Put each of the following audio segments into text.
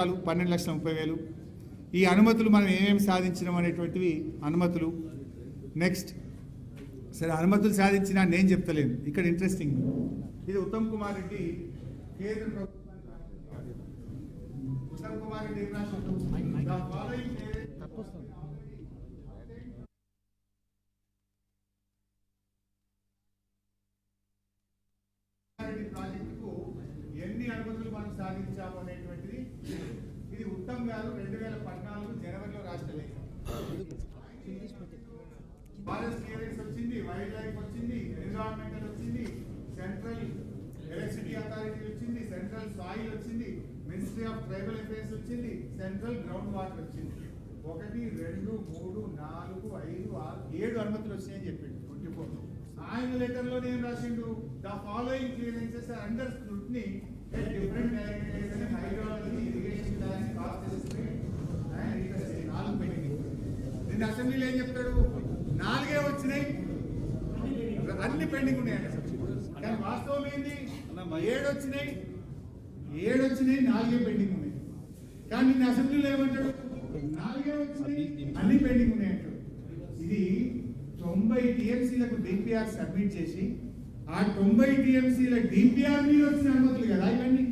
12,30,000 ఈ అనుమతులు మనం ఏమేమి సాధించినాం అనేటువంటివి అనుమతులు. నెక్స్ట్ సరే అనుమతులు సాధించినా నేను చెప్తలేను, ఇక్కడ ఇంట్రెస్టింగ్ ఇది ఉత్తమ్ కుమార్ రెడ్డి కేంద్ర ప్రభుత్వానికి ఉత్తమ్ కుమార్ రెడ్డి ఏం రాసినట్టు ప్రాజెక్టుకు ఎన్ని అనుమతులు మనం సాధించాము అనేటువంటిది ఇది ఉత్తమ్ గారు 2014 జనవరిలో రాసిన లేఖ. ఫారెస్ట్ క్లియరెన్స్ వచ్చింది, వైల్డ్ లైఫ్ వచ్చింది, ఎన్విరాన్మెంటల్ వచ్చింది, సెంట్రల్ ఎలక్ట్రిసిటీ అథారిటీ వచ్చింది, సెంట్రల్ సాయిల్ వచ్చింది, మినిస్ట్రీ ఆఫ్ ట్రైబల్ అఫైర్స్ వచ్చింది, సెంట్రల్ గ్రౌండ్ వాటర్ వచ్చింది. 1, 2, 3, 4, 5, 6, 7 అనుమతులు వచ్చాయని చెప్పిండు 24. ఆయన లెటర్ లో నేను రాసిండు the following clearances are under scrutiny at different directions and hydrology, irrigation plans, cost estimate and interest rate. 4 pending. నిన్న అసెంబ్లీలో ఏం చెప్తాడు, 4 వచ్చినాయి, అన్ని పెండింగ్ ఉన్నాయంట. కానీ వాస్తవం ఏంది, 7 వచ్చినాయి, 4 పెండింగ్ ఉన్నాయి. కానీ నిన్న అసెంబ్లీలో ఏమంటాడు, 4 వచ్చినాయి, అన్ని పెండింగ్ ఉన్నాయంటాడు. ఇది 90 TMCలకు డిపిఆర్ సబ్మిట్ చేసి ఆ 90 TMCల డిపిఆర్ మీద వచ్చిన అనుమతులు కదా ఇవన్నీ.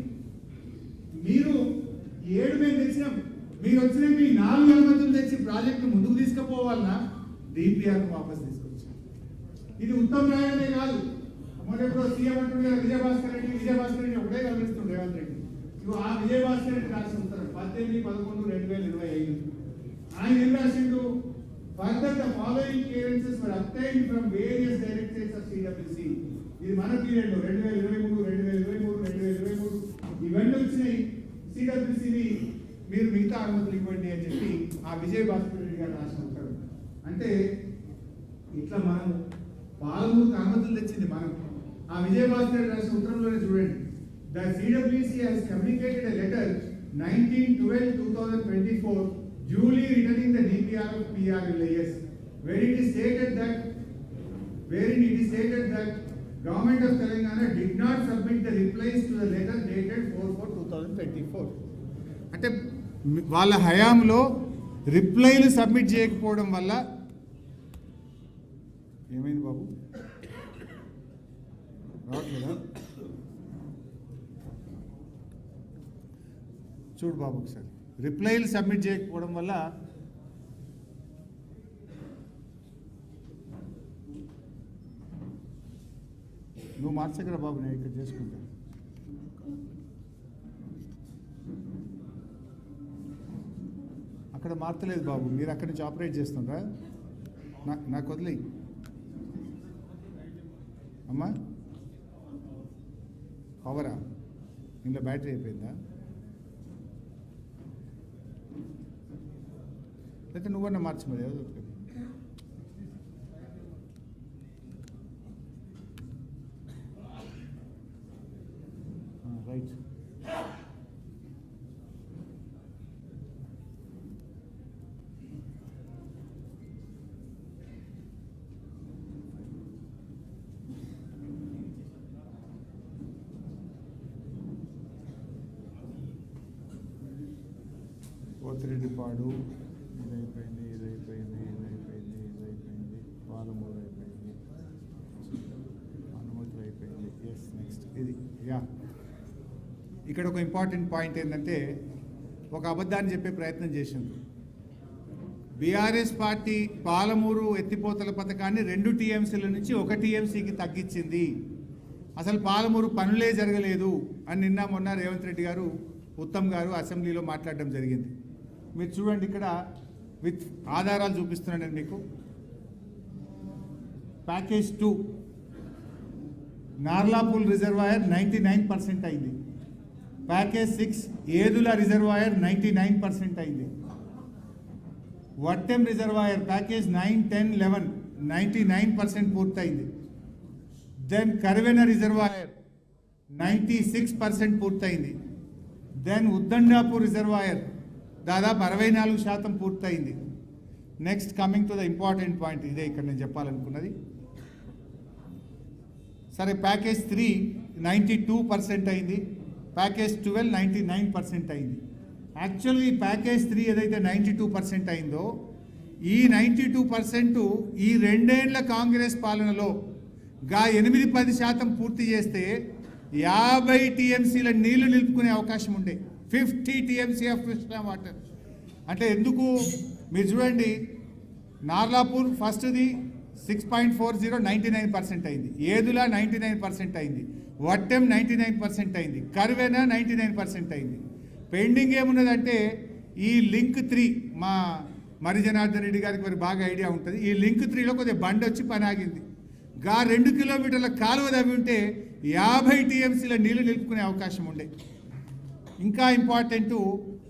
మీరు 7 మేము తెచ్చినాం, మీరు వచ్చిన మీ 4 అనుమతులు తెచ్చి ప్రాజెక్టు ముందుకు తీసుకుపోవాలన్నా డిపిఆర్ వాపస్ తీసుకొచ్చాం. ఇది ఉత్తమ్ రాయనే కాదు, మొదట్లో సీఎం అంటుండే విజయభాస్కర్ రెడ్డి ఒకటే కనిపిస్తుంది రేవంత్ రెడ్డి. ఇవి ఆ విజయభాస్కర్ రెడ్డి రాసి ఉంటారు 18/11/2025. ఆయన ఏం రాసిండు, further the following clearances were obtained from various directorates of CWC. ఇది మన పీరియడ్ లో 2023 ఇవన్నీ వచ్చినాయి. సిడబ్ల్యూసిని మీరు మిగతా అనుమతులు ఇవ్వండి అని చెప్పి ఆ విజయ్ భాస్కర్ రెడ్డి గారు రాసి ఉంటారు. అంటే ఇట్లా మనం పాలమూరుకు అనుమతులు తెచ్చింది మనం. ఆ విజయ్ భాస్కర్ రెడ్డి రాసిన ఉత్తరంలోనే చూడండి, the CWC has communicated a letter 19/12/2024 duly returning the DPR of PRLIS, wherein it is stated that Government of Telangana did not submit the replies to the letter dated 4/4/2024. అంటే వాళ్ళ హయాంలో రిప్లైలు సబ్మిట్ చేయకపోవడం వల్ల ఏమైంది బాబు, రావట్లేదా? చూడు బాబు ఒకసారి, రిప్లైలు సబ్మిట్ చేయకపోవడం వల్ల నువ్వు మార్చగల బాబు, నేను ఇక్కడ చేసుకుంటాను. అక్కడ మార్చలేదు బాబు, మీరు అక్కడి నుంచి ఆపరేట్ చేస్తుండ్రా, నాకు వదిలేయి అమ్మా. పవరా ఇంట్లో బ్యాటరీ అయిపోయిందా, లేకపోతే నువ్వన్నా మార్చమది రైట్. పోతిరెడ్డిపాడు ఇదైపోయింది, పాలమూరు అయిపోయింది, అనుమతులు అయిపోయింది. ఎస్ నెక్స్ట్ ఇది యా. ఇక్కడ ఒక ఇంపార్టెంట్ పాయింట్ ఏంటంటే, ఒక అబద్ధాన్ని చెప్పే ప్రయత్నం చేసింది. బీఆర్ఎస్ పార్టీ పాలమూరు ఎత్తిపోతల పథకాన్ని 2 TMCల నుంచి 1 TMCకి తగ్గించింది, అసలు పాలమూరు పనులే జరగలేదు అని నిన్న మొన్న రేవంత్ రెడ్డి గారు, ఉత్తమ్ గారు అసెంబ్లీలో మాట్లాడడం జరిగింది. మీరు చూడండి, ఇక్కడ విత్ ఆధారాలు చూపిస్తున్నాను నేను మీకు. ప్యాకేజ్ 2 నార్లాపూల్ రిజర్వాయర్ 99% అయింది. ప్యాకేజ్ 6 ఏదుల రిజర్వాయర్ 99% అయింది. వట్టెం రిజర్వాయర్ ప్యాకేజ్ 9, 10, 11 99% పూర్తయింది. దెన్ కర్వెన రిజర్వాయర్ 96% పూర్తయింది. దెన్ ఉద్దండాపూర్ రిజర్వాయర్ దాదాపు 64% పూర్తయింది. Next coming to the important point, ఇదే ఇక్కడ నేను చెప్పాలనుకున్నది. సరే, ప్యాకేజ్ 3 92% అయింది, ప్యాకేజ్ 12 99% అయింది. యాక్చువల్గా ఈ ప్యాకేజ్ 3 ఏదైతే 92% అయిందో ఈ 92% ఈ 2 ఏళ్ల కాంగ్రెస్ పాలనలో 8-10% పూర్తి చేస్తే 50 టీఎంసీల నీళ్లు నిలుపుకునే అవకాశం ఉండే. 50 టీఎంసీ ఆఫ్ కృష్ణా వాటర్. అంటే ఎందుకు మీరు చూడండి, నార్లాపూర్ ఫస్ట్ది 6.40 99% అయింది, ఏదులా 99% అయింది, వట్టెం 99% అయింది, కర్వెన 99% అయింది. పెండింగ్ ఏమున్నదంటే ఈ లింక్ 3 మా మరి జనార్దన్ రెడ్డి గారికి మరి బాగా ఐడియా ఉంటుంది. ఈ లింక్ 3లో కొద్దిగా బండి వచ్చి పని ఆగింది. 2 కిలోమీటర్ల కాలువ తవ్వి ఉంటే 50 టీఎంసీల నీళ్లు నిలుపుకునే అవకాశం ఉండే. ఇంకా ఇంపార్టెంట్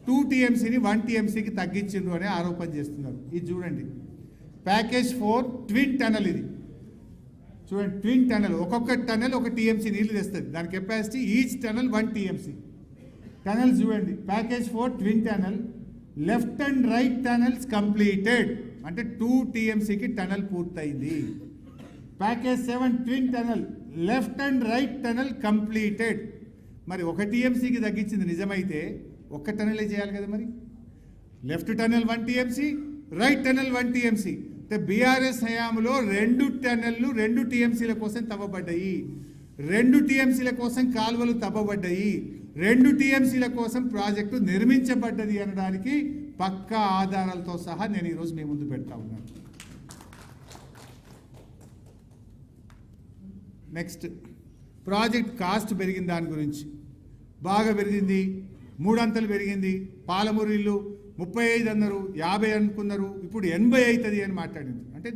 2 టీఎంసీని 1 టీఎంసీకి తగ్గించిండ్రు అనే ఆరోపణ చేస్తున్నారు. ఇది చూడండి, ప్యాకేజ్ 4 ట్విన్ టనల్. ఇది చూడండి, ట్విన్ టనల్, ఒక్కొక్క టనల్ 1 టీఎంసీ నీళ్లు తెస్తుంది. దాని capacity each tunnel 1 TMC. Tunnel చూడండి, package 4 twin tunnel, left and right tunnels completed, అంటే 2 టీఎంసీకి టనల్ పూర్తయింది. Package 7 twin tunnel, left and right tunnel completed. మరి 1 టీఎంసీకి తగ్గించింది నిజమైతే 1 టనలే చేయాలి కదా. మరి left tunnel 1 TMC, right tunnel 1 TMC. అంటే బీఆర్ఎస్ హయాంలో 2 టనల్లు 2 టీఎంసీల కోసం తవ్వబడ్డాయి, 2 టీఎంసీల కోసం కాలువలు తవ్వబడ్డాయి, 2 టీఎంసీల కోసం ప్రాజెక్టు నిర్మించబడ్డది అనడానికి పక్కా ఆధారాలతో సహా నేను ఈరోజు మీ ముందు పెడతా ఉన్నాను. నెక్స్ట్, ప్రాజెక్ట్ కాస్ట్ పెరిగిన దాని గురించి బాగా పెరిగింది, 3 అంతలు పెరిగింది. పాలమూరు ఇల్లు 35 అన్నారు, 50 అనుకున్నారు, ఇప్పుడు 80 అవుతుంది అని మాట్లాడింది. అంటే